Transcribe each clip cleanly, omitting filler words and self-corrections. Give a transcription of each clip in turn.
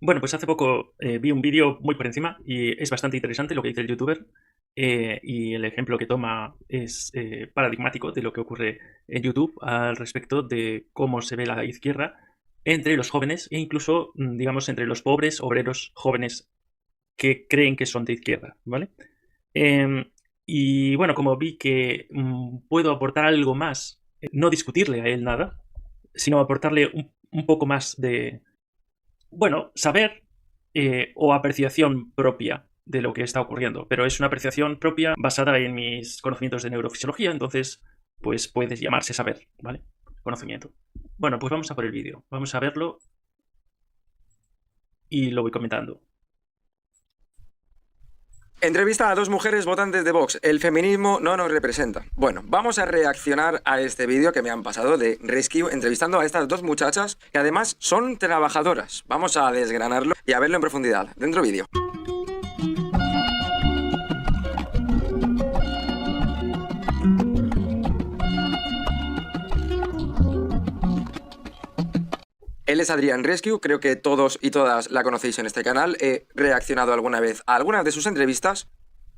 Bueno, pues hace poco vi un vídeo muy por encima y es bastante interesante lo que dice el youtuber, y el ejemplo que toma es paradigmático de lo que ocurre en YouTube al respecto de cómo se ve la izquierda entre los jóvenes e incluso, digamos, entre los pobres obreros jóvenes que creen que son de izquierda, ¿vale? Em, y bueno, como vi que puedo aportar algo más, no discutirle a él nada, sino aportarle un poco más de, bueno, saber o apreciación propia de lo que está ocurriendo, pero es una apreciación propia basada en mis conocimientos de neurofisiología, entonces pues puedes llamarse saber, ¿vale? Conocimiento. Bueno, pues vamos a por el vídeo, vamos a verlo y lo voy comentando. Entrevista a dos mujeres votantes de Vox. El feminismo no nos representa. Bueno, vamos a reaccionar a este vídeo que me han pasado de Rescue entrevistando a estas dos muchachas que además son trabajadoras. Vamos a desgranarlo y a verlo en profundidad. Dentro vídeo. Él es Adrián Rescue, creo que todos y todas la conocéis en este canal. He reaccionado alguna vez a algunas de sus entrevistas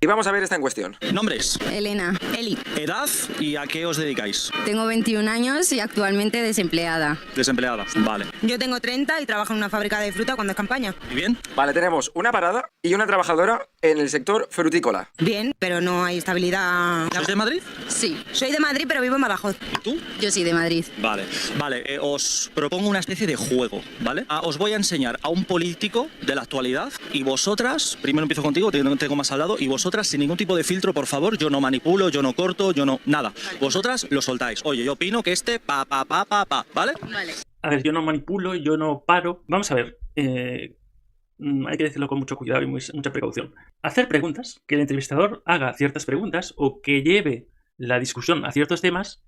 y vamos a ver esta en cuestión. Nombres. Elena, Eli. Edad y a qué os dedicáis. Tengo 21 años y actualmente desempleada. Desempleada. Vale. Yo tengo 30 y trabajo en una fábrica de fruta cuando es campaña. ¿Y bien? Vale, tenemos una parada y una trabajadora en el sector frutícola. Bien, pero no hay estabilidad. ¿Sois de Madrid? Sí, Soy de Madrid, pero vivo en Badajoz. ¿Y tú? yo soy de Madrid. Vale. Vale, os propongo una especie de juego, ¿vale? Os voy a enseñar a un político de la actualidad y vosotras, primero empiezo contigo, tengo más hablado, y vosotras sin ningún tipo de filtro, por favor, yo no manipulo, yo no corto, yo no... nada. Vosotras lo soltáis. Oye, yo opino que ¿vale? Vale. A ver, yo no manipulo, yo no paro. Vamos a ver, hay que decirlo con mucho cuidado y mucha precaución. Hacer preguntas, que el entrevistador haga ciertas preguntas o que lleve la discusión a ciertos temas,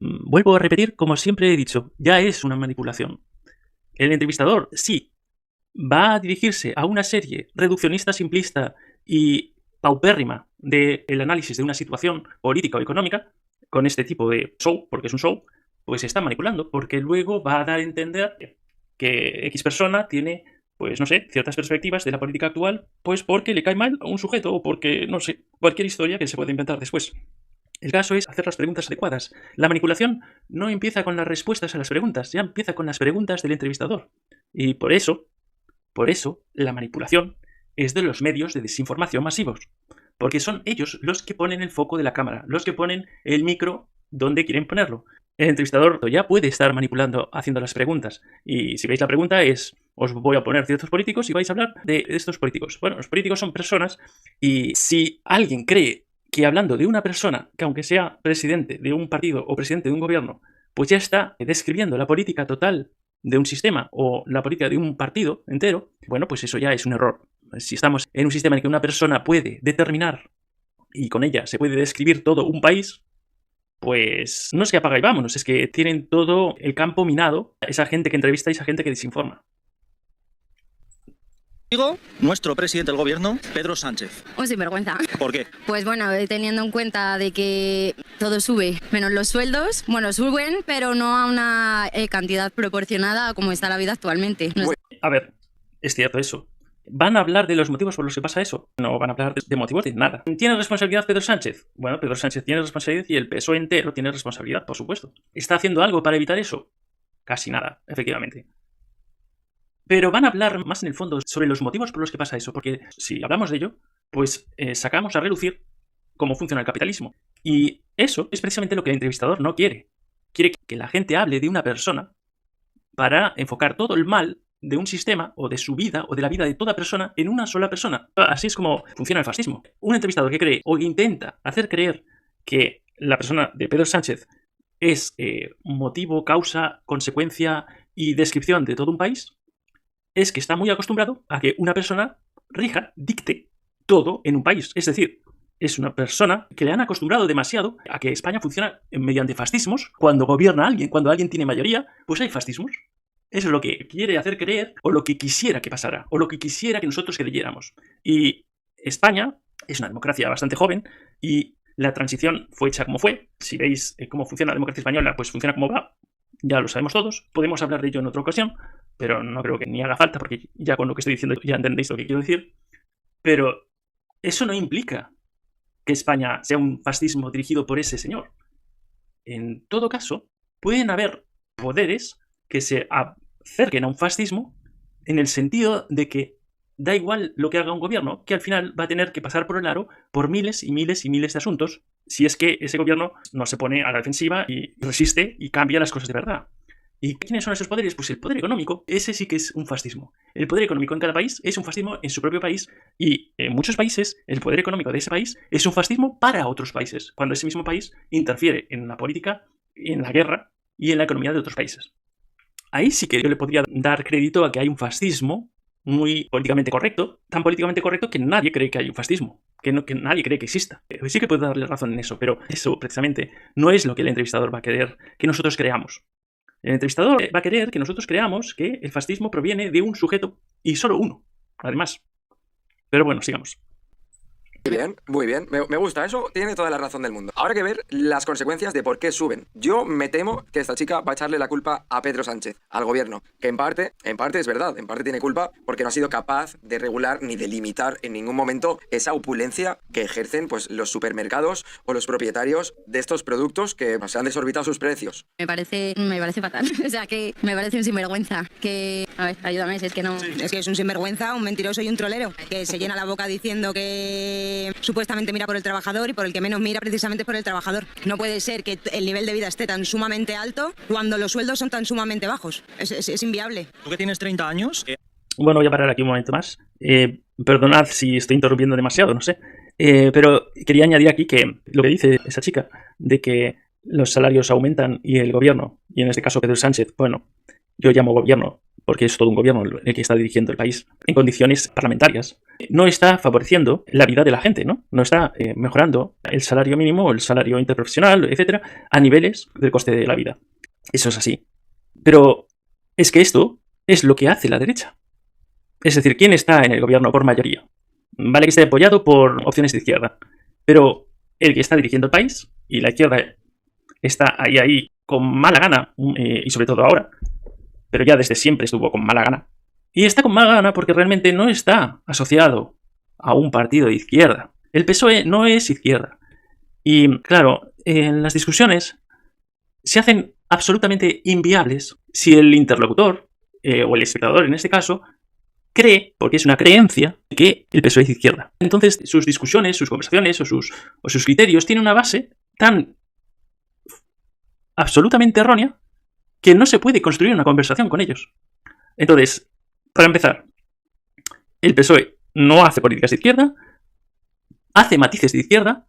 vuelvo a repetir, como siempre he dicho, ya es una manipulación. El entrevistador, sí, va a dirigirse a una serie reduccionista, simplista y paupérrima del análisis de una situación política o económica, con este tipo de show, porque es un show, pues se está manipulando, porque luego va a dar a entender que X persona tiene, pues no sé, ciertas perspectivas de la política actual, pues porque le cae mal a un sujeto o porque, no sé, cualquier historia que se puede inventar después. El caso es hacer las preguntas adecuadas. La manipulación no empieza con las respuestas a las preguntas, ya empieza con las preguntas del entrevistador. Y por eso, la manipulación es de los medios de desinformación masivos. Porque son ellos los que ponen el foco de la cámara, los que ponen el micro donde quieren ponerlo. El entrevistador ya puede estar manipulando haciendo las preguntas. Y si veis la pregunta es, os voy a poner ciertos políticos y vais a hablar de estos políticos. Bueno, los políticos son personas y si alguien cree que hablando de una persona, que aunque sea presidente de un partido o presidente de un gobierno, pues ya está describiendo la política total de un sistema o la política de un partido entero, bueno, pues eso ya es un error. Si estamos en un sistema en el que una persona puede determinar y con ella se puede describir todo un país, pues no es que apaga y vámonos, es que tienen todo el campo minado, esa gente que entrevista y esa gente que desinforma. Digo, nuestro presidente del gobierno, Pedro Sánchez. Un sinvergüenza. ¿Por qué? Pues bueno, teniendo en cuenta de que todo sube, menos los sueldos, bueno, suben, pero no a una cantidad proporcionada a como está la vida actualmente. No es- A ver, es cierto eso. ¿Van a hablar de los motivos por los que pasa eso? No van a hablar de motivos de nada. ¿Tiene responsabilidad Pedro Sánchez? Bueno, Pedro Sánchez tiene responsabilidad y el PSOE entero tiene responsabilidad, por supuesto. ¿Está haciendo algo para evitar eso? Casi nada, efectivamente. Pero van a hablar más en el fondo sobre los motivos por los que pasa eso, porque si hablamos de ello, pues sacamos a relucir cómo funciona el capitalismo. Y eso es precisamente lo que el entrevistador no quiere. Quiere que la gente hable de una persona para enfocar todo el mal de un sistema o de su vida o de la vida de toda persona en una sola persona. Así es como funciona el fascismo. Un entrevistador que cree o intenta hacer creer que la persona de Pedro Sánchez es motivo, causa, consecuencia y descripción de todo un país, es que está muy acostumbrado a que una persona rija, dicte todo en un país. Es decir, es una persona que le han acostumbrado demasiado a que España funciona mediante fascismos. Cuando gobierna alguien, cuando alguien tiene mayoría, pues hay fascismos. Eso es lo que quiere hacer creer, o lo que quisiera que pasara, o lo que quisiera que nosotros creyéramos. Y España es una democracia bastante joven, y la transición fue hecha como fue. Si veis cómo funciona la democracia española, pues funciona como va. Ya lo sabemos todos. Podemos hablar de ello en otra ocasión. pero no creo que ni haga falta, porque ya con lo que estoy diciendo ya entendéis lo que quiero decir. Pero eso no implica que España sea un fascismo dirigido por ese señor. En todo caso, pueden haber poderes que se acerquen a un fascismo en el sentido de que da igual lo que haga un gobierno, que al final va a tener que pasar por el aro por miles y miles y miles de asuntos, si es que ese gobierno no se pone a la defensiva y resiste y cambia las cosas de verdad. ¿Y quiénes son esos poderes? Pues el poder económico, ese sí que es un fascismo. El poder económico en cada país es un fascismo en su propio país, y en muchos países el poder económico de ese país es un fascismo para otros países, cuando ese mismo país interfiere en la política, en la guerra y en la economía de otros países. Ahí sí que yo le podría dar crédito a que hay un fascismo muy políticamente correcto, tan políticamente correcto que nadie cree que hay un fascismo, que nadie cree que exista. Sí que puedo darle razón en eso, pero eso precisamente no es lo que el entrevistador va a querer que nosotros creamos. El entrevistador va a querer que nosotros creamos que el fascismo proviene de un sujeto y solo uno, además. Pero bueno, sigamos. Muy bien, me gusta, eso tiene toda la razón del mundo. Ahora hay que ver las consecuencias de por qué suben. Yo me temo que esta chica va a echarle la culpa a Pedro Sánchez, al gobierno, que en parte es verdad, en parte tiene culpa porque no ha sido capaz de regular ni de limitar en ningún momento esa opulencia que ejercen pues los supermercados o los propietarios de estos productos que se han desorbitado sus precios. Me parece fatal. O sea, que me parece un sinvergüenza. Que, a ver, ayúdame, si es que no... Sí. Es que es un sinvergüenza, un mentiroso y un trolero, que se llena la boca diciendo que supuestamente mira por el trabajador, y por el que menos mira precisamente es por el trabajador. No puede ser que el nivel de vida esté tan sumamente alto cuando los sueldos son tan sumamente bajos. Es inviable. Tú que tienes 30 años... Bueno, voy a parar aquí un momento más. Perdonad si estoy interrumpiendo demasiado, no sé. Pero quería añadir aquí que lo que dice esa chica, de que los salarios aumentan y el gobierno, y en este caso Pedro Sánchez, bueno, yo llamo gobierno porque es todo un gobierno el que está dirigiendo el país en condiciones parlamentarias, no está favoreciendo la vida de la gente, ¿no? No está mejorando el salario mínimo, el salario interprofesional, etcétera, a niveles del coste de la vida. Eso es así. Pero es que esto es lo que hace la derecha. Es decir, ¿quién está en el gobierno por mayoría? Vale que esté apoyado por opciones de izquierda, pero el que está dirigiendo el país, y la izquierda está ahí con mala gana, y sobre todo ahora, pero ya desde siempre estuvo con mala gana. Y está con mala gana porque realmente no está asociado a un partido de izquierda. El PSOE no es izquierda. Y claro, en las discusiones se hacen absolutamente inviables si el interlocutor, o el espectador en este caso, cree, porque es una creencia, que el PSOE es izquierda. Entonces sus discusiones, sus conversaciones o sus criterios tienen una base tan absolutamente errónea que no se puede construir una conversación con ellos. Entonces, para empezar, el PSOE no hace políticas de izquierda, hace matices de izquierda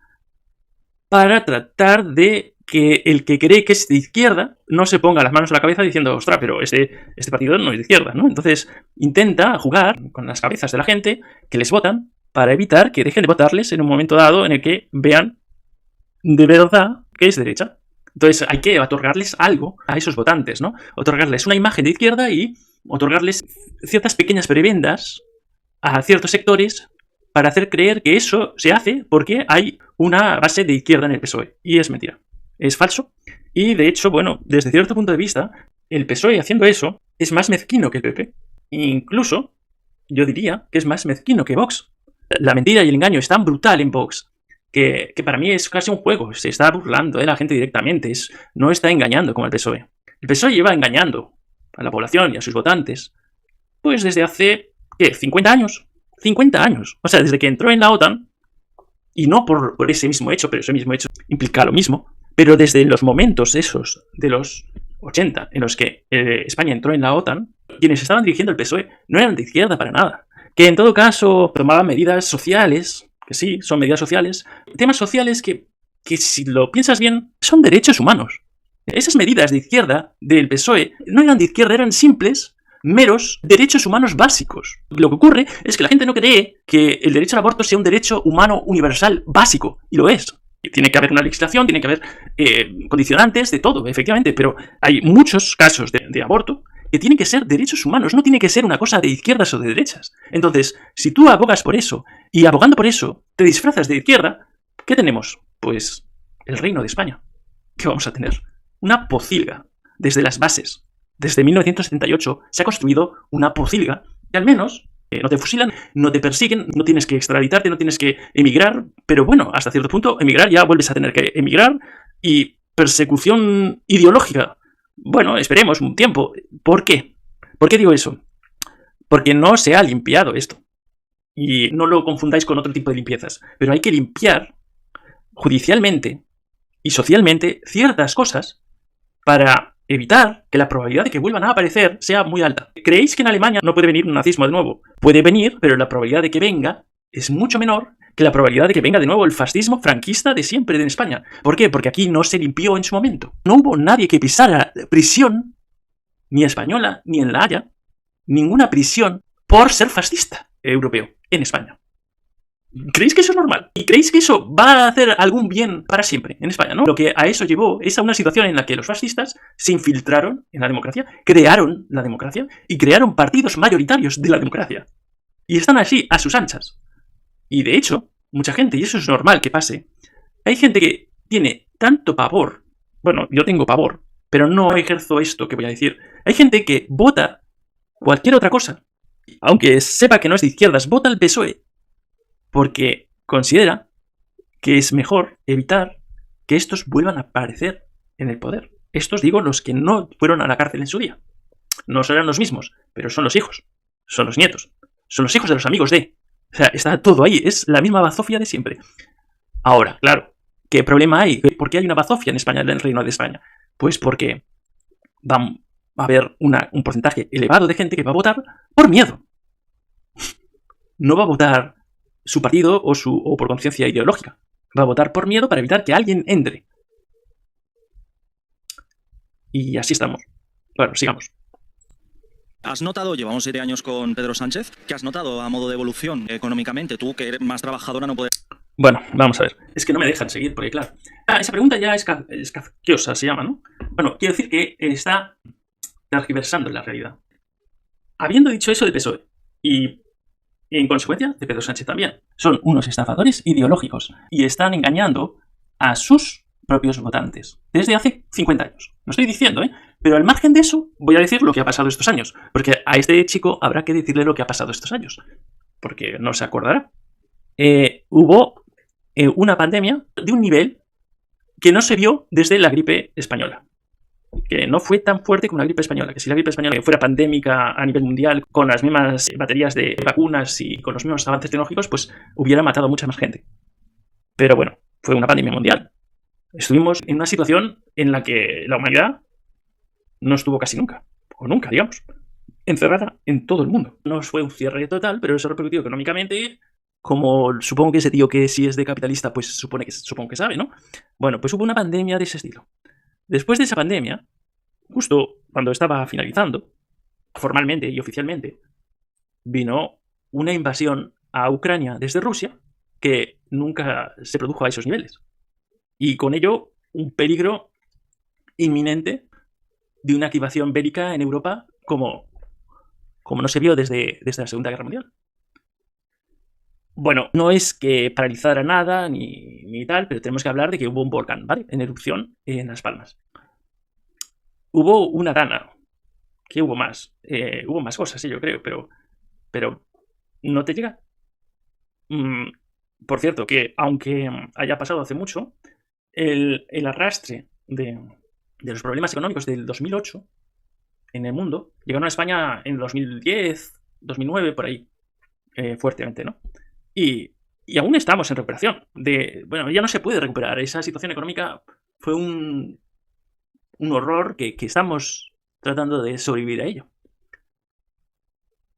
para tratar de que el que cree que es de izquierda no se ponga las manos a la cabeza diciendo, ostras, pero este partido no es de izquierda, ¿no? Entonces intenta jugar con las cabezas de la gente que les votan para evitar que dejen de votarles en un momento dado en el que vean de verdad que es derecha. Entonces hay que otorgarles algo a esos votantes, ¿no? Otorgarles una imagen de izquierda y otorgarles ciertas pequeñas prebendas a ciertos sectores para hacer creer que eso se hace porque hay una base de izquierda en el PSOE. Y es mentira. Es falso. Y de hecho, bueno, desde cierto punto de vista, el PSOE haciendo eso es más mezquino que el PP. Incluso, yo diría que es más mezquino que Vox. La mentira y el engaño es tan brutal en Vox que para mí es casi un juego. Se está burlando de la gente directamente. No está engañando como el PSOE. El PSOE lleva engañando a la población y a sus votantes pues desde hace, ¿qué? 50 años. 50 años. O sea, desde que entró en la OTAN, y no por ese mismo hecho, pero ese mismo hecho implica lo mismo, pero desde los momentos esos de los 80 en los que España entró en la OTAN, quienes estaban dirigiendo el PSOE no eran de izquierda para nada. Que en todo caso tomaban medidas sociales, que sí, son medidas sociales, temas sociales que si lo piensas bien, son derechos humanos. Esas medidas de izquierda del PSOE no eran de izquierda, eran simples, meros derechos humanos básicos. Lo que ocurre es que la gente no cree que el derecho al aborto sea un derecho humano universal básico, y lo es. Tiene que haber una legislación, tiene que haber condicionantes de todo, efectivamente, pero hay muchos casos de aborto que tienen que ser derechos humanos, no tiene que ser una cosa de izquierdas o de derechas. Entonces, si tú abogas por eso, y abogando por eso te disfrazas de izquierda, ¿qué tenemos? Pues el Reino de España. ¿Qué vamos a tener? Una pocilga desde las bases. desde 1978 se ha construido una pocilga que al menos no te fusilan, no te persiguen, no tienes que extraditarte, no tienes que emigrar, pero bueno, hasta cierto punto emigrar ya vuelves a tener que emigrar. Y persecución ideológica, bueno, esperemos un tiempo. ¿Por qué? ¿Por qué digo eso? Porque no se ha limpiado esto. Y no lo confundáis con otro tipo de limpiezas, pero hay que limpiar judicialmente y socialmente ciertas cosas para evitar que la probabilidad de que vuelvan a aparecer sea muy alta. ¿Creéis que en Alemania no puede venir un nazismo de nuevo? Puede venir, pero la probabilidad de que venga es mucho menor que la probabilidad de que venga de nuevo el fascismo franquista de siempre en España. ¿Por qué? Porque aquí no se limpió en su momento. No hubo nadie que pisara prisión, ni española, ni en La Haya, ninguna prisión por ser fascista europeo en España. ¿Creéis que eso es normal? ¿Y creéis que eso va a hacer algún bien para siempre en España, no? Lo que a eso llevó es a una situación en la que los fascistas se infiltraron en la democracia, crearon la democracia y crearon partidos mayoritarios de la democracia. Y están así, a sus anchas. Y de hecho, mucha gente, y eso es normal que pase, hay gente que tiene tanto pavor, bueno, yo tengo pavor, pero no ejerzo esto que voy a decir. Hay gente que vota cualquier otra cosa, aunque sepa que no es de izquierdas, vota al PSOE, porque considera que es mejor evitar que estos vuelvan a aparecer en el poder. Estos, digo, los que no fueron a la cárcel en su día. No serán los mismos, pero son los hijos, son los nietos, son los hijos de los amigos de... O sea, está todo ahí, es la misma bazofia de siempre. Ahora, claro, ¿qué problema hay? ¿Por qué hay una bazofia en España, en el Reino de España? Pues porque va a haber un porcentaje elevado de gente que va a votar por miedo. No va a votar su partido o por conciencia ideológica. Va a votar por miedo para evitar que alguien entre. Y así estamos. Bueno, sigamos. ¿Has notado, llevamos 7 años con Pedro Sánchez, ¿qué has notado a modo de evolución económicamente? Tú, que eres más trabajadora, no puedes... Bueno, vamos a ver. Es que no me dejan seguir, porque claro... esa pregunta ya es kafkiosa, se llama, ¿no? Bueno, quiero decir que está tergiversando la realidad. Habiendo dicho eso de PSOE, y en consecuencia de Pedro Sánchez también, son unos estafadores ideológicos y están engañando a sus propios votantes desde hace 50 años. Lo estoy diciendo, ¿eh? Pero al margen de eso, voy a decir lo que ha pasado estos años, porque a este chico habrá que decirle lo que ha pasado estos años, porque no se acordará. Hubo una pandemia de un nivel que no se vio desde la gripe española, que no fue tan fuerte como la gripe española, que si la gripe española fuera pandémica a nivel mundial, con las mismas baterías de vacunas y con los mismos avances tecnológicos, pues hubiera matado a mucha más gente. Pero bueno, fue una pandemia mundial. Estuvimos en una situación en la que la humanidad no estuvo casi nunca, o nunca, digamos, encerrada en todo el mundo. No fue un cierre total, pero eso repercutió económicamente, como supongo que ese tío que si es de capitalista, pues supongo que sabe, ¿no? Bueno, pues hubo una pandemia de ese estilo. Después de esa pandemia, justo cuando estaba finalizando, formalmente y oficialmente, vino una invasión a Ucrania desde Rusia que nunca se produjo a esos niveles. Y con ello, un peligro inminente de una activación bélica en Europa como no se vio desde la Segunda Guerra Mundial. Bueno, no es que paralizara nada ni tal, pero tenemos que hablar de que hubo un volcán, ¿vale? En erupción en Las Palmas. Hubo una dana. ¿Qué hubo más? Hubo más cosas, sí, yo creo, pero no te llega. Por cierto, que aunque haya pasado hace mucho, el arrastre de los problemas económicos del 2008 en el mundo llegaron a España en el 2010, 2009, por ahí, fuertemente, ¿no? Y aún estamos en recuperación. Bueno, ya no se puede recuperar. Esa situación económica fue un horror que estamos tratando de sobrevivir a ello.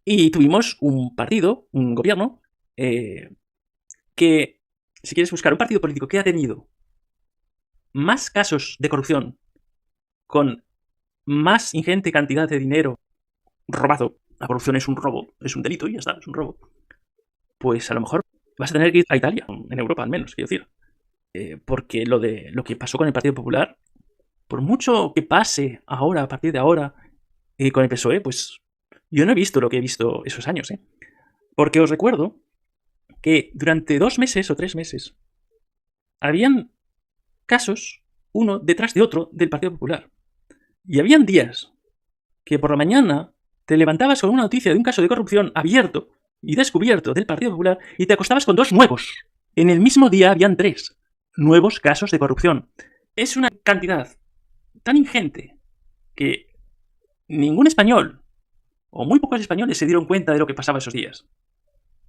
Y tuvimos un partido, un gobierno, que, si quieres buscar un partido político que ha tenido más casos de corrupción, con más ingente cantidad de dinero robado, la corrupción es un robo, es un delito y ya está, es un robo, pues a lo mejor vas a tener que ir a Italia, en Europa al menos, quiero decir. Porque lo que pasó con el Partido Popular, por mucho que pase ahora, a partir de ahora, con el PSOE, pues yo no he visto lo que he visto esos años, ¿eh? Porque os recuerdo que durante 2 meses o 3 meses habían casos, uno detrás de otro, del Partido Popular. Y habían días que por la mañana te levantabas con una noticia de un caso de corrupción abierto y descubierto del Partido Popular y te acostabas con 2 nuevos. En el mismo día habían 3 nuevos casos de corrupción. Es una cantidad tan ingente que ningún español, o muy pocos españoles, se dieron cuenta de lo que pasaba esos días.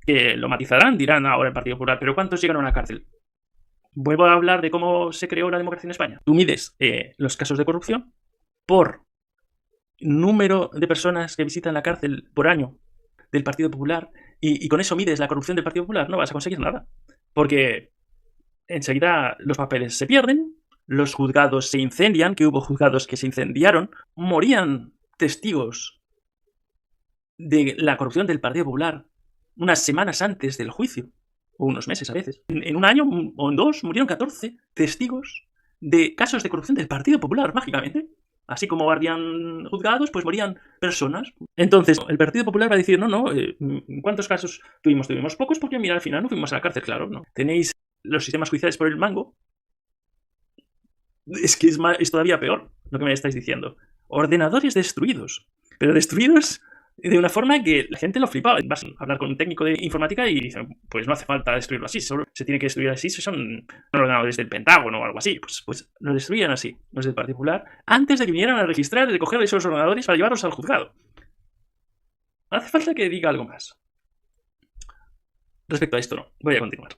Que lo matizarán, dirán ahora el Partido Popular, pero ¿cuántos llegaron a la cárcel? Vuelvo a hablar de cómo se creó la democracia en España. Tú mides los casos de corrupción por número de personas que visitan la cárcel por año del Partido Popular y con eso mides la corrupción del Partido Popular, no vas a conseguir nada. Porque enseguida los papeles se pierden, los juzgados se incendian, que hubo juzgados que se incendiaron, morían testigos de la corrupción del Partido Popular unas semanas antes del juicio, o unos meses a veces. En un año o en 2 murieron 14 testigos de casos de corrupción del Partido Popular, mágicamente. Así como ardían juzgados, pues morían personas. Entonces, el Partido Popular va a decir, no, ¿cuántos casos tuvimos? Tuvimos pocos porque, mira, al final no fuimos a la cárcel, claro, ¿no? Tenéis los sistemas judiciales por el mango. Es que es todavía peor lo que me estáis diciendo. Ordenadores destruidos. Pero destruidos de una forma que la gente lo flipaba. Vas a hablar con un técnico de informática y dicen, pues no hace falta destruirlo así, solo se tiene que destruir así si son ordenadores del Pentágono o algo así. Pues lo destruían así, los del Partido Popular, antes de que vinieran a registrar y recoger esos ordenadores para llevarlos al juzgado. Hace falta que diga algo más. Respecto a esto, no. Voy a continuar.